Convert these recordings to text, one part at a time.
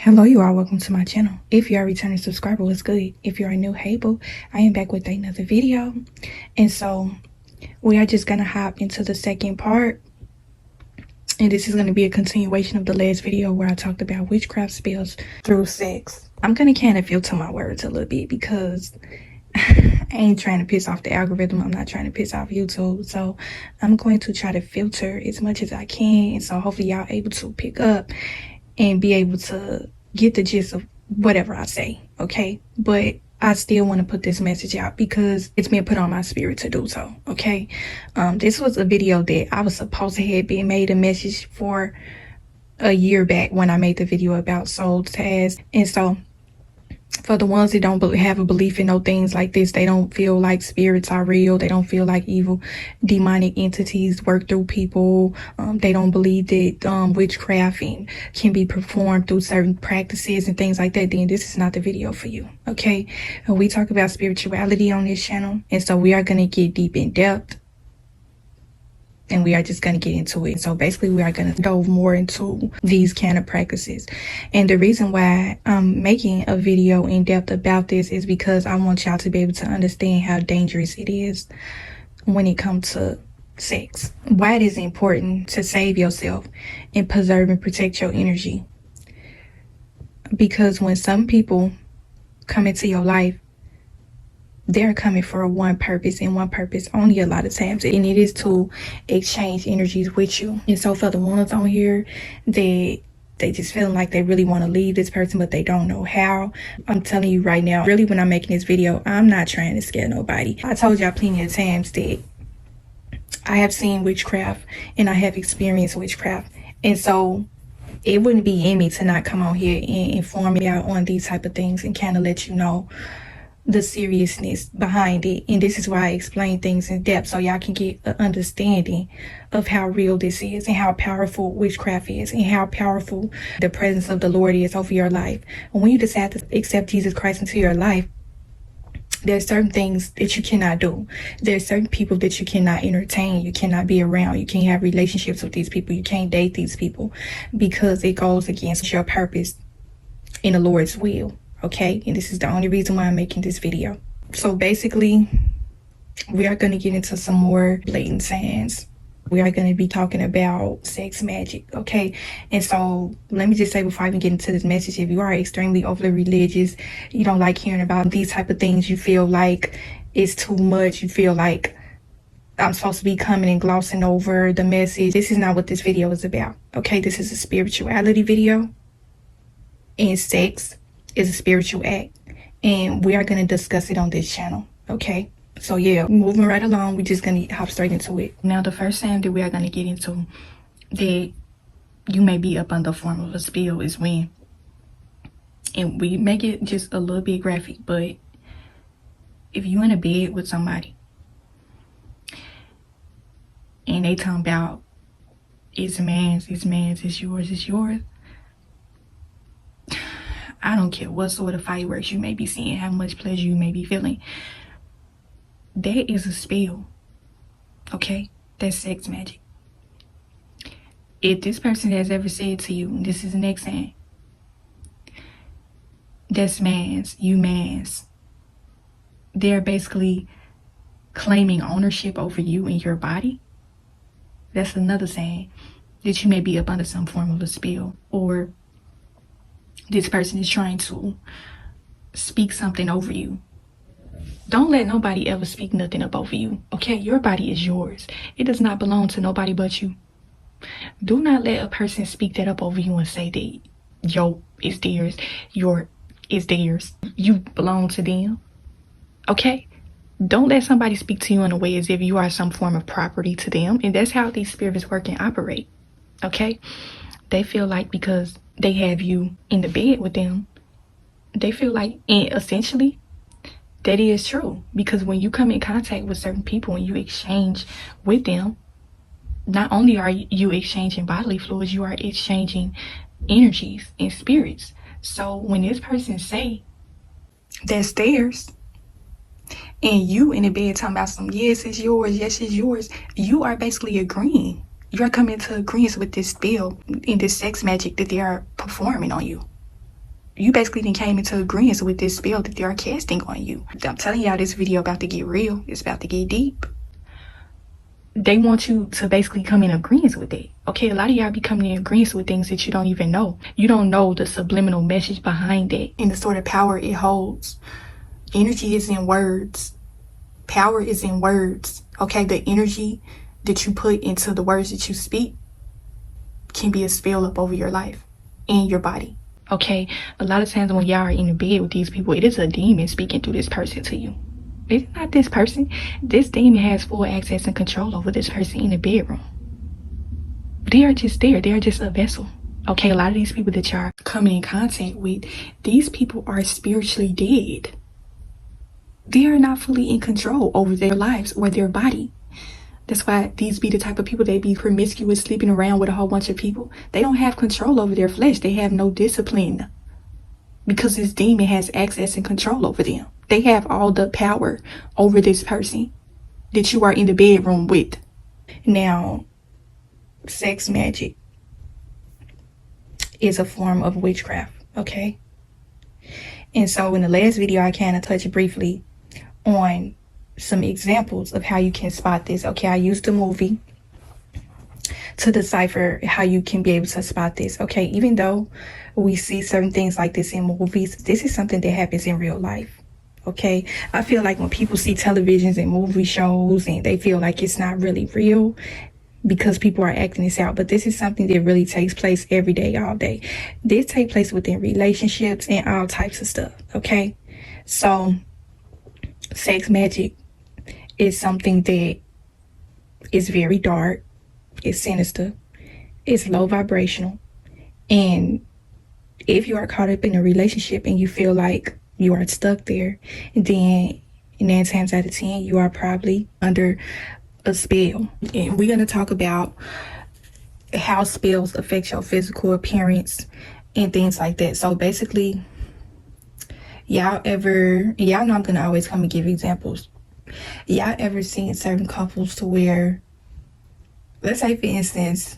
Hello, you all. Welcome to my channel. If you are a returning subscriber, what's good? If you're a new Hable, I am back with another video. And so we are just going to hop into the second part. And this is going to be a continuation of the last video where I talked about witchcraft spells through sex. I'm going to kind of filter my words a little bit because I ain't trying to piss off the algorithm. I'm not trying to piss off YouTube. So I'm going to try to filter as much as I can. And so hopefully y'all able to pick up and be able to get the gist of whatever I say, okay? But I still want to put this message out because it's been put on my spirit to do so, okay? This was a video that I was supposed to have been made a message for a year back when I made the video about soul ties. And so for the ones that don't have a belief in no things like this, they don't feel like spirits are real. They don't feel like evil demonic entities work through people. They don't believe that witchcraft can be performed through certain practices and things like that. Then this is not the video for you, okay? We talk about spirituality on this channel, and so we are going to get deep in depth. And we are just going to get into it. So basically, we are going to go more into these kind of practices. And the reason why I'm making a video in depth about this is because I want y'all to be able to understand how dangerous it is when it comes to sex. Why it is important to save yourself and preserve and protect your energy. Because when some people come into your life, they're coming for one purpose and one purpose only a lot of times, and it is to exchange energies with you. And so for the ones on here they just feeling like they really want to leave this person but they don't know how, I'm telling you right now, really, when I'm making this video, I'm not trying to scare nobody. I told y'all plenty of times that I have seen witchcraft and I have experienced witchcraft, and so it wouldn't be in me to not come on here and inform you out on these type of things and kind of let you know the seriousness behind it. And this is why I explain things in depth, so y'all can get an understanding of how real this is and how powerful witchcraft is and how powerful the presence of the Lord is over your life. And when you decide to accept Jesus Christ into your life, there's certain things that you cannot do. There's certain people that you cannot entertain. You cannot be around. You can't have relationships with these people. You can't date these people because it goes against your purpose in the Lord's will. Okay, and this is the only reason why I'm making this video. So basically, we are going to get into some more blatant signs. We are going to be talking about sex magic, okay? And so let me just say before I even get into this message, if you are extremely overly religious, you don't like hearing about these type of things, you feel like it's too much, you feel like I'm supposed to be coming and glossing over the message, this is not what this video is about, okay? This is a spirituality video, and sex is a spiritual act, and we are going to discuss it on this channel, okay? So yeah, moving right along, we're just going to hop straight into it. Now, the first time that we are going to get into that you may be up under the form of a spell is when, and we make it just a little bit graphic, but if you in a bed with somebody and they talking about it's man's, it's yours, I don't care what sort of fireworks you may be seeing, how much pleasure you may be feeling. That is a spell, okay? That's sex magic. If this person has ever said to you, and this is the next thing, that's man's, you man's, they're basically claiming ownership over you and your body. That's another saying that you may be up under some form of a spell, or this person is trying to speak something over you. Don't let nobody ever speak nothing up over you, okay? Your body is yours. It does not belong to nobody but you. Do not let a person speak that up over you and say that yo is theirs, your is theirs. You belong to them, okay? Don't let somebody speak to you in a way as if you are some form of property to them. And that's how these spirits work and operate, okay? They feel like because they have you in the bed with them, they feel like, and essentially, that is true. Because when you come in contact with certain people and you exchange with them, not only are you exchanging bodily fluids, you are exchanging energies and spirits. So when this person say that's theirs, and you in the bed talking about some, yes, it's yours, yes, it's yours, you are basically agreeing. You're coming to agreement with this spell and this sex magic that they are performing on you. You basically then came into agreement with this spell that they are casting on you. I'm telling y'all, this video about to get real. It's about to get deep. They want you to basically come in agreement with it. Okay, a lot of y'all be coming in agreement with things that you don't even know. You don't know the subliminal message behind it and the sort of power it holds. Energy is in words. Power is in words. Okay, the energy that you put into the words that you speak can be a spell up over your life and your body. Okay, a lot of times when y'all are in the bed with these people, it is a demon speaking through this person to you. It's not this person. This demon has full access and control over this person in the bedroom. They are just there. They are just a vessel. Okay, a lot of these people that y'all are coming in contact with, these people are spiritually dead. They are not fully in control over their lives or their body. That's why these be the type of people, they be promiscuous, sleeping around with a whole bunch of people. They don't have control over their flesh. They have no discipline because this demon has access and control over them. They have all the power over this person that you are in the bedroom with. Now, sex magic is a form of witchcraft, okay? And so in the last video, I kind of touched briefly on some examples of how you can spot this. Okay, I used the movie to decipher how you can be able to spot this. Okay, even though we see certain things like this in movies, this is something that happens in real life. Okay, I feel like when people see televisions and movie shows and they feel like it's not really real because people are acting this out, but this is something that really takes place every day, all day. This takes place within relationships and all types of stuff. Okay, so sex magic is something that is very dark, it's sinister, it's low vibrational, and if you are caught up in a relationship and you feel like you are stuck there, then 9 times out of 10 you are probably under a spell. And we're going to talk about how spells affect your physical appearance and things like that. So basically, y'all know I'm gonna always come and give examples. Y'all ever seen certain couples to where, let's say for instance,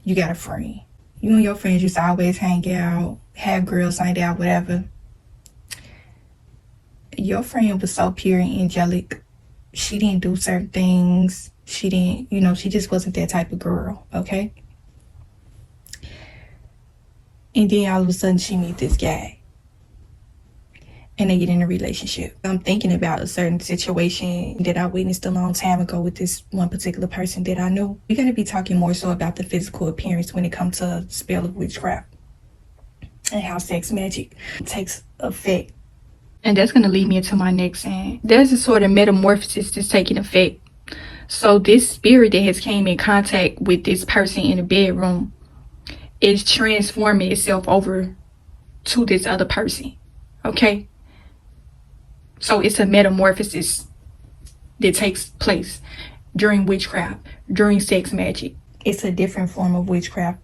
you got a friend, you and your friends used to always hang out, have girls night out, whatever. Your friend was so pure and angelic. She didn't do certain things. She didn't, she just wasn't that type of girl, okay? And then all of a sudden she meet this guy and they get in a relationship. I'm thinking about a certain situation that I witnessed a long time ago with this one particular person that I knew. We're going to be talking more so about the physical appearance when it comes to spell of witchcraft and how sex magic takes effect. And that's going to lead me into my next saying. There's a sort of metamorphosis that's taking effect. So this spirit that has came in contact with this person in the bedroom is transforming itself over to this other person. Okay? So it's a metamorphosis that takes place during witchcraft, during sex magic. It's a different form of witchcraft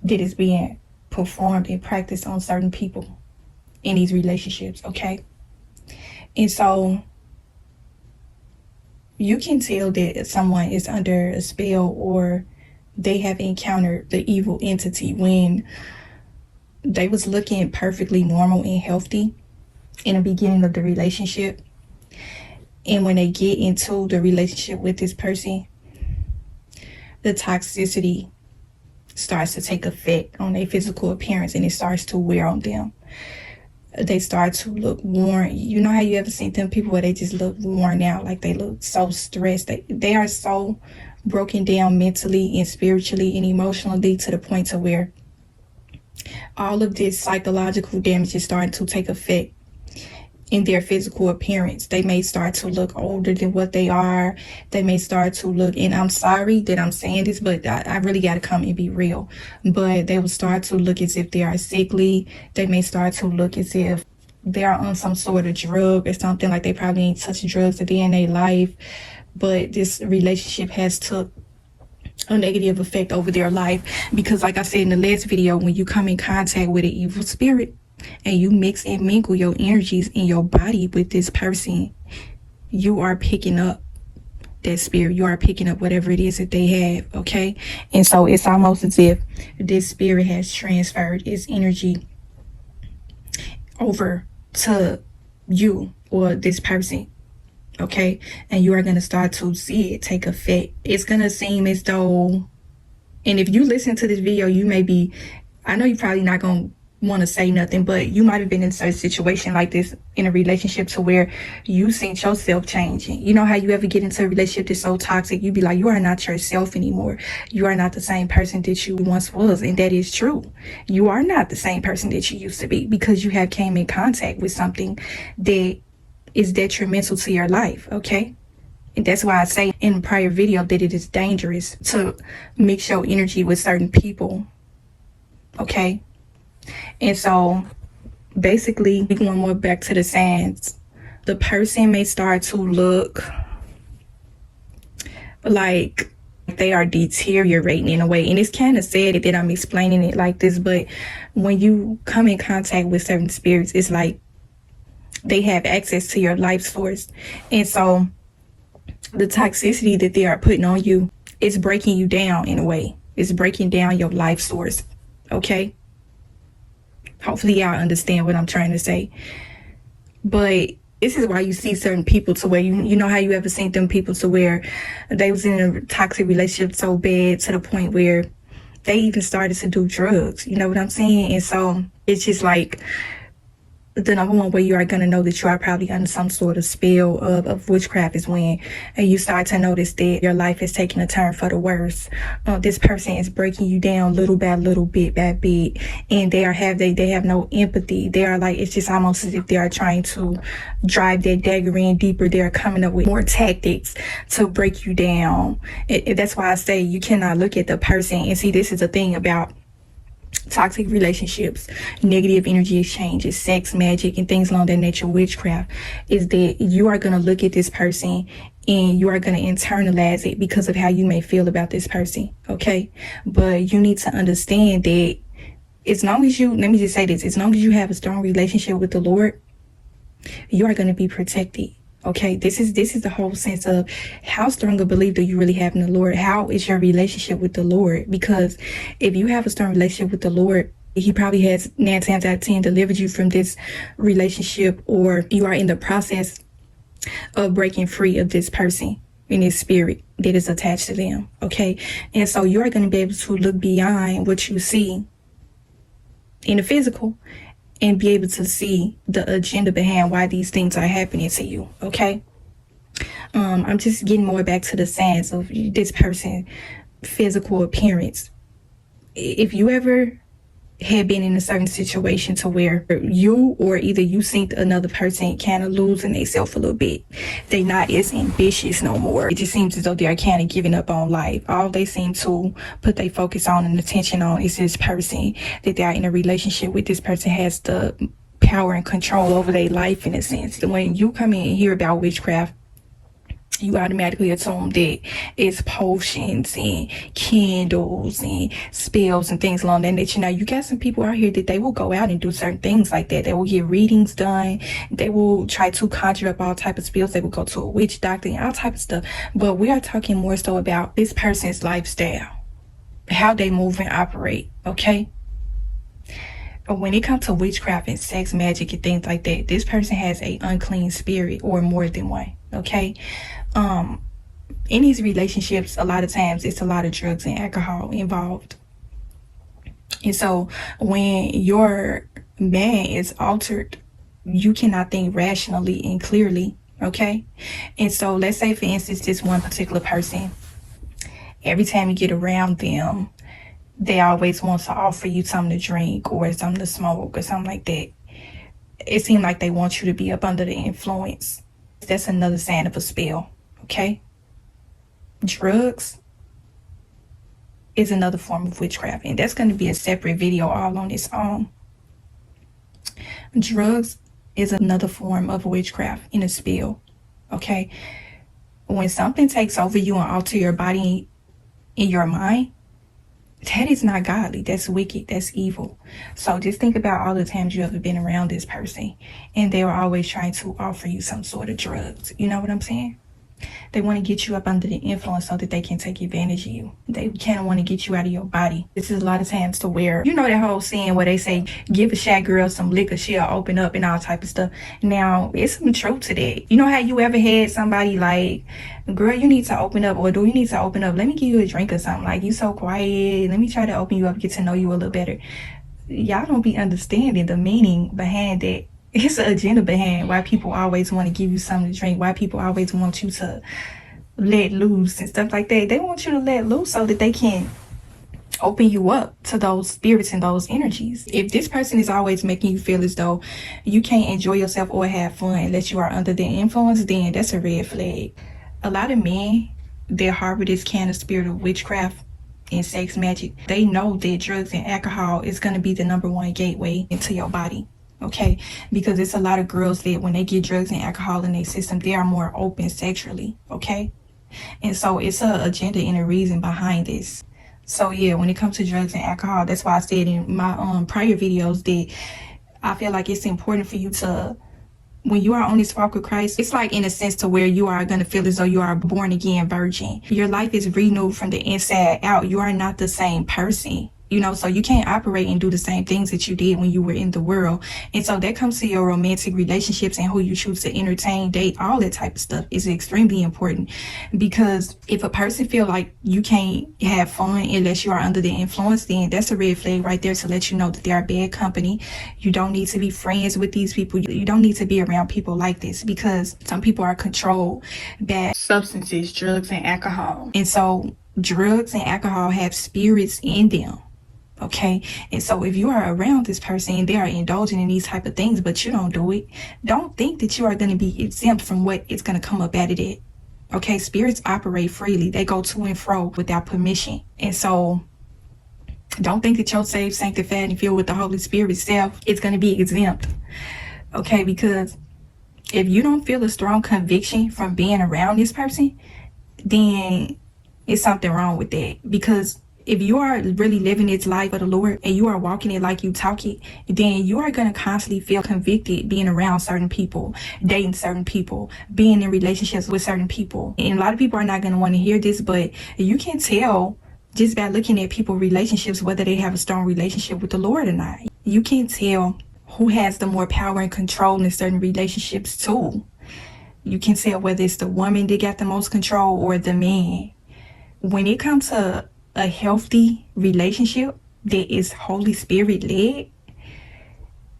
that is being performed and practiced on certain people in these relationships, okay? And so you can tell that someone is under a spell or they have encountered the evil entity when they was looking perfectly normal and healthy in the beginning of the relationship. And when they get into the relationship with this person, the toxicity starts to take effect on their physical appearance and it starts to wear on them. They start to look worn. You know how you ever seen them people where they just look worn out, like they look so stressed. They are so broken down mentally and spiritually and emotionally to the point to where all of this psychological damage is starting to take effect in their physical appearance. They may start to look older than what they are. They may start to look, and I'm sorry that I'm saying this, but I really got to come and be real. But they will start to look as if they are sickly. They may start to look as if they are on some sort of drug or something, like they probably ain't touched drugs a day in their life. But this relationship has took a negative effect over their life because, like I said in the last video, when you come in contact with an evil spirit, and you mix and mingle your energies in your body with this person, you are picking up that spirit. You are picking up whatever it is that they have, okay? And so it's almost as if this spirit has transferred its energy over to you or this person. Okay, and you are going to start to see it take effect. It's going to seem as though, and if you listen to this video, you may be, I know you're probably not going to want to say nothing, but you might have been in a situation like this in a relationship to where you seen yourself changing. You know how you ever get into a relationship that's so toxic, you be like, you are not yourself anymore. You are not the same person that you once was. And that is true. You are not the same person that you used to be, because you have came in contact with something that is detrimental to your life. Okay. And that's why I say in a prior video that it is dangerous to mix your energy with certain people. Okay. And so basically, we're going more back to the signs. The person may start to look like they are deteriorating in a way. And it's kind of sad that I'm explaining it like this, but when you come in contact with certain spirits, it's like they have access to your life source. And so the toxicity that they are putting on you is breaking you down in a way. It's breaking down your life source. Okay? Hopefully y'all understand what I'm trying to say. But this is why you see certain people to where you know how you ever seen them people to where they was in a toxic relationship so bad to the point where they even started to do drugs. You know what I'm saying? And so it's just like the number one way you are going to know that you are probably under some sort of spell of witchcraft is when you start to notice that your life is taking a turn for the worse. This person is breaking you down little by little, bit by bit, and they have no empathy. They are like, it's just almost as if they are trying to drive that dagger in deeper. They are coming up with more tactics to break you down. That's why I say you cannot look at the person and see. This is the thing about toxic relationships, negative energy exchanges, sex, magic, and things along that nature, witchcraft, is that you are going to look at this person and you are going to internalize it because of how you may feel about this person. Okay. But you need to understand that as long as you, let me just say this, as long as you have a strong relationship with the Lord, you are going to be protected. Okay, this is the whole sense of how strong a belief do you really have in the Lord? How is your relationship with the Lord? Because if you have a strong relationship with the Lord, he probably has 9 times out of 10 delivered you from this relationship, or you are in the process of breaking free of this person in his spirit that is attached to them. Okay, and so you are going to be able to look beyond what you see in the physical and be able to see the agenda behind why these things are happening to you. Okay. I'm just getting more back to the signs of this person's physical appearance. If you ever had been in a certain situation to where you or either you seen another person kind of losing themselves a little bit, they not as ambitious no more. It just seems as though they're kind of giving up on life. All they seem to put their focus on and attention on is this person that they're in a relationship with. This person has the power and control over their life in a sense. When you come in and hear about witchcraft, you automatically assume that it's potions and candles and spells and things along that nature. Now, you got some people out here that they will go out and do certain things like that. They will get readings done. They will try to conjure up all type of spells. They will go to a witch doctor and all type of stuff. But we are talking more so about this person's lifestyle, how they move and operate, okay? When it comes to witchcraft and sex, magic, and things like that, this person has a unclean spirit or more than one, okay? In these relationships, a lot of times it's a lot of drugs and alcohol involved. And so when your man is altered, you cannot think rationally and clearly, okay? And so let's say, for instance, this one particular person, every time you get around them, they always want to offer you something to drink or something to smoke or something like that. It seems like they want you to be up under the influence. That's another sign of a spell, okay? Drugs is another form of witchcraft, and that's going to be a separate video all on its own. Drugs is another form of witchcraft in a spell, okay? When something takes over you and alter your body and your mind, that is not godly. That's wicked. That's evil. So just think about all the times you ever been around this person and they were always trying to offer you some sort of drugs. You know what I'm saying? They want to get you up under the influence so that they can take advantage of you. They kind of want to get you out of your body. This is a lot of times to where, you know that whole saying where they say, give a shy girl some liquor, she'll open up and all type of stuff. Now, it's some truth to that. You know how you ever had somebody like, girl, you need to open up, or do you need to open up? Let me give you a drink or something. Like, you so quiet. Let me try to open you up, get to know you a little better. Y'all don't be understanding the meaning behind that. It's an agenda behind why people always want to give you something to drink, why people always want you to let loose and stuff like that. They want you to let loose so that they can open you up to those spirits and those energies. If this person is always making you feel as though you can't enjoy yourself or have fun unless you are under their influence, then that's a red flag. A lot of men that harbor this kind of spirit of witchcraft and sex magic, they know that drugs and alcohol is going to be the #1 gateway into your body. Okay, because it's a lot of girls that when they get drugs and alcohol in their system, they are more open sexually. Okay, and so it's a agenda and a reason behind this. So yeah, when it comes to drugs and alcohol, that's why I said in my prior videos that I feel like it's important for you to, when you are on this walk with Christ, it's like in a sense to where you are going to feel as though you are a born again virgin. Your life is renewed from the inside out. You are not the same person. You know, so you can't operate and do the same things that you did when you were in the world. And so that comes to your romantic relationships and who you choose to entertain, date, all that type of stuff is extremely important. Because if a person feel like you can't have fun unless you are under the influence, then that's a red flag right there to let you know that they are bad company. You don't need to be friends with these people. You don't need to be around people like this, because some people are controlled by substances, drugs, and alcohol. And so drugs and alcohol have spirits in them. Okay, and so if you are around this person and they are indulging in these type of things, but you don't do it, don't think that you are going to be exempt from what is going to come up out of it. Okay, spirits operate freely. They go to and fro without permission. And so don't think that you're saved, sanctified, and filled with the Holy Spirit itself is going to be exempt. Okay, because if you don't feel a strong conviction from being around this person, then it's something wrong with that. Because if you are really living this life of the Lord and you are walking it like you talk it, then you are going to constantly feel convicted being around certain people, dating certain people, being in relationships with certain people. And a lot of people are not going to want to hear this, but you can tell just by looking at people's relationships whether they have a strong relationship with the Lord or not. You can tell who has the more power and control in certain relationships too. You can tell whether it's the woman that got the most control or the man. When it comes to a healthy relationship that is Holy Spirit led,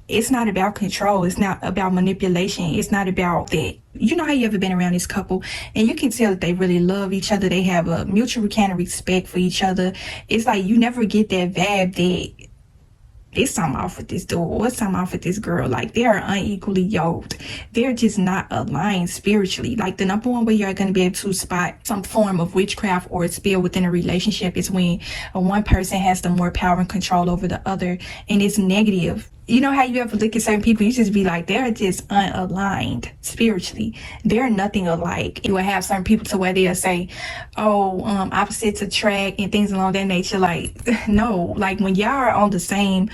it's not about control. It's not about manipulation. It's not about that. You know how you ever been around this couple and you can tell that they really love each other. They have a mutual kind of respect for each other. It's like you never get that vibe that it's something off with this dude or something off with this girl. Like, they are unequally yoked. They're just not aligned spiritually. Like, the #1 way you're going to be able to spot some form of witchcraft or a spell within a relationship is when one person has the more power and control over the other, and it's negative. You know how you ever look at certain people, you just be like, they're just unaligned spiritually. They're nothing alike. You will have certain people to where they'll say, oh, opposites attract and things along that nature. Like, no, like when y'all are on the same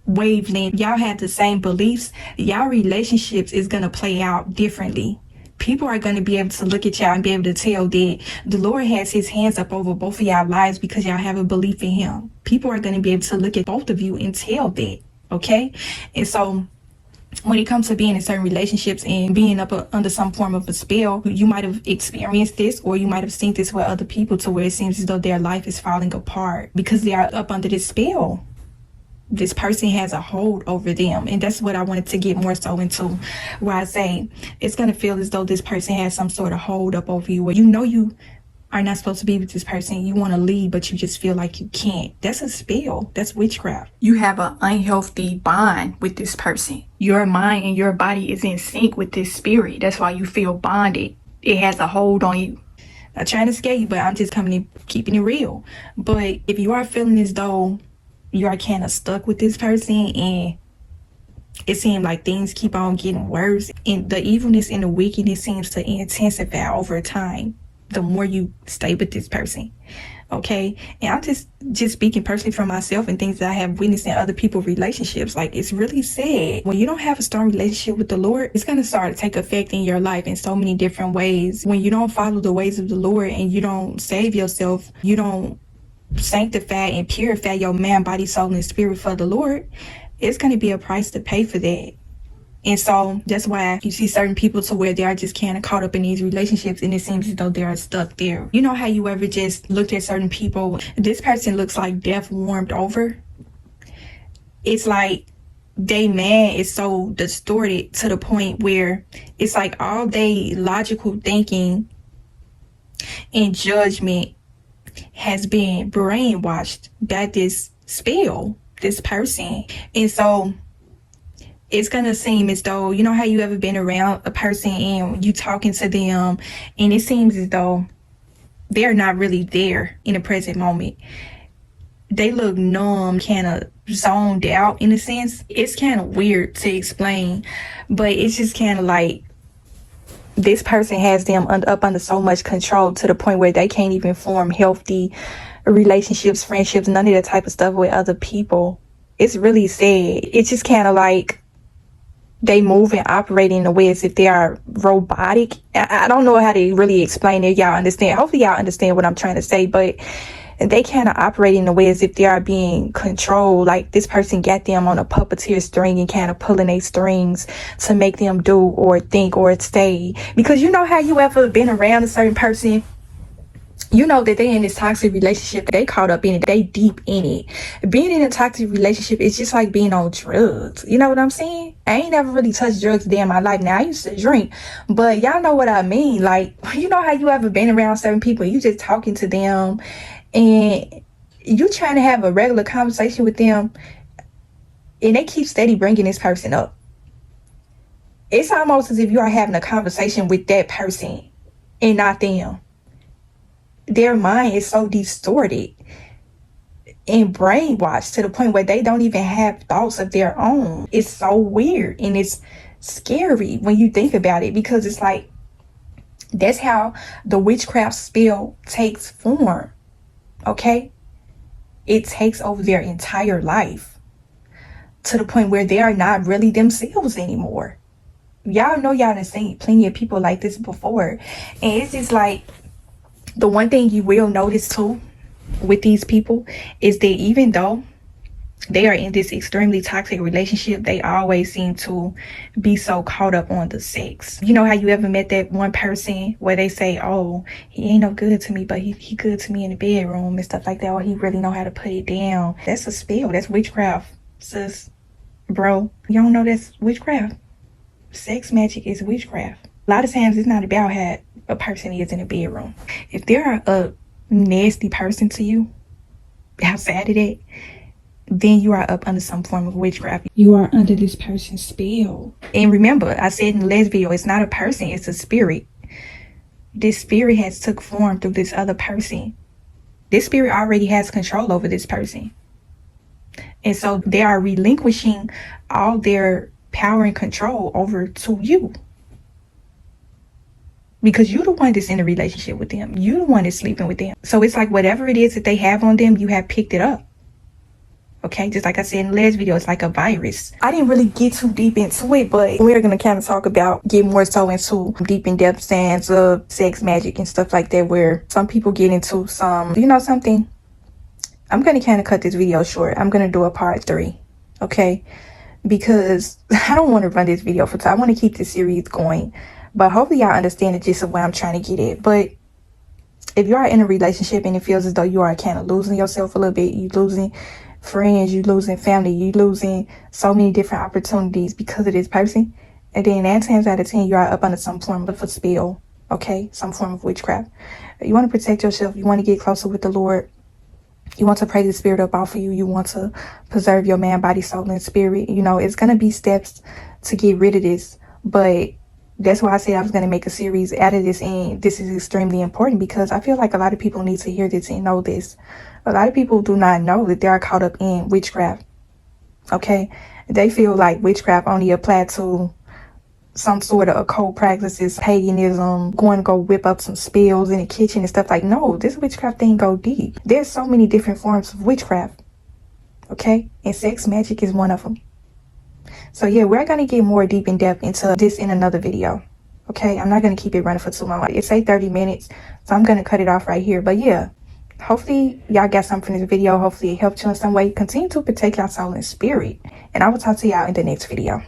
wavelength, y'all have the same beliefs, y'all relationships is going to play out differently. People are going to be able to look at y'all and be able to tell that the Lord has his hands up over both of y'all lives because y'all have a belief in him. People are going to be able to look at both of you and tell that. Okay, and so when it comes to being in certain relationships and being up under some form of a spell, you might have experienced this or you might have seen this with other people to where it seems as though their life is falling apart because they are up under this spell. This person has a hold over them, and that's what I wanted to get more so into, where I say it's going to feel as though this person has some sort of hold up over you, where you know you are not supposed to be with this person. You want to leave, but you just feel like you can't. That's a spell. That's witchcraft. You have an unhealthy bond with this person. Your mind and your body is in sync with this spirit. That's why you feel bonded. It has a hold on you. Not trying to scare you, but I'm just coming in, keeping it real. But if you are feeling as though you are kind of stuck with this person and it seems like things keep on getting worse and the evilness and the wickedness seems to intensify over time, the more you stay with this person, Okay, and I'm just speaking personally from myself and things that I have witnessed in other people's relationships. Like, it's really sad when you don't have a strong relationship with the Lord. It's gonna start to take effect in your life in so many different ways. When you don't follow the ways of the Lord and you don't save yourself, you don't sanctify and purify your mind, body, soul, and spirit for the Lord, it's gonna be a price to pay for that. And so that's why you see certain people to where they are just kind of caught up in these relationships, and it seems as though they're stuck there. You know how you ever just looked at certain people, this person looks like death warmed over? It's like they man is so distorted to the point where it's like all day logical thinking and judgment has been brainwashed by this spell, this person. And so it's gonna seem as though, you know how you ever been around a person and you talking to them and it seems as though they're not really there in the present moment. They look numb, kind of zoned out in a sense. It's kind of weird to explain, but it's just kind of like this person has them up under so much control to the point where they can't even form healthy relationships, friendships, none of that type of stuff with other people. It's really sad. It's just kind of like they move and operate in a way as if they are robotic. I don't know how to really explain it. Y'all understand? Hopefully y'all understand what I'm trying to say, but they kind of operate in a way as if they are being controlled. Like this person got them on a puppeteer string and kind of pulling their strings to make them do or think or stay. Because you know how you ever been around a certain person, you know that they in this toxic relationship, they caught up in it, they deep in it. Being in a toxic relationship is just like being on drugs. You know what I'm saying? I ain't never really touched drugs a day in my life. Now I used to drink, but y'all know what I mean. Like, you know how you ever been around certain people, you just talking to them and you trying to have a regular conversation with them and they keep steady bringing this person up. It's almost as if you are having a conversation with that person and not them. Their mind is so distorted and brainwashed to the point where they don't even have thoughts of their own. It's so weird and it's scary when you think about it, because it's like that's how the witchcraft spell takes form. Okay? It takes over their entire life to the point where they are not really themselves anymore. Y'all know y'all have seen plenty of people like this before, and it's just like, the one thing you will notice too with these people is that even though they are in this extremely toxic relationship, they always seem to be so caught up on the sex. You know how you ever met that one person where they say, oh, he ain't no good to me, but he good to me in the bedroom and stuff like that, or he really know how to put it down. That's a spell. That's witchcraft, sis, bro. You don't know that's witchcraft. Sex magic is witchcraft. A lot of times it's not about how a person is in a bedroom. If they're a nasty person to you outside of that, then you are up under some form of witchcraft. You are under this person's spell. And remember, I said in the last video, it's not a person, it's a spirit. This spirit has took form through this other person. This spirit already has control over this person. And so they are relinquishing all their power and control over to you. Because you're the one that's in a relationship with them. You're the one that's sleeping with them. So it's like whatever it is that they have on them, you have picked it up. Okay, just like I said in the last video, it's like a virus. I didn't really get too deep into it, but we're going to kind of talk about, get more so into deep in-depth stands of sex magic and stuff like that, where some people get into some, you know something? I'm going to kind of cut this video short. I'm going to do a part 3, okay? Because I don't want to run this video for time. I want to keep this series going. But hopefully y'all understand the gist of what I'm trying to get at. But if you are in a relationship and it feels as though you are kind of losing yourself a little bit, you losing friends, you losing family, you losing so many different opportunities because of this person, and then 9 times out of 10 you are up under some form of a spell, okay, some form of witchcraft. You want to protect yourself. You want to get closer with the Lord. You want to pray the spirit up off of you. You want to preserve your mind, body, soul, and spirit. You know, it's going to be steps to get rid of this, but that's why I said I was going to make a series out of this, and this is extremely important because I feel like a lot of people need to hear this and know this. A lot of people do not know that they are caught up in witchcraft, okay? They feel like witchcraft only applied to some sort of occult practices, paganism, going to go whip up some spells in the kitchen and stuff. Like, no, this witchcraft thing go deep. There's so many different forms of witchcraft, okay? And sex magic is one of them. So yeah, we're going to get more deep in depth into this in another video, okay? I'm not going to keep it running for too long. It's 30 minutes, so I'm going to cut it off right here. But yeah, hopefully y'all got something from this video. Hopefully it helped you in some way. Continue to protect your soul and spirit, and I will talk to y'all in the next video.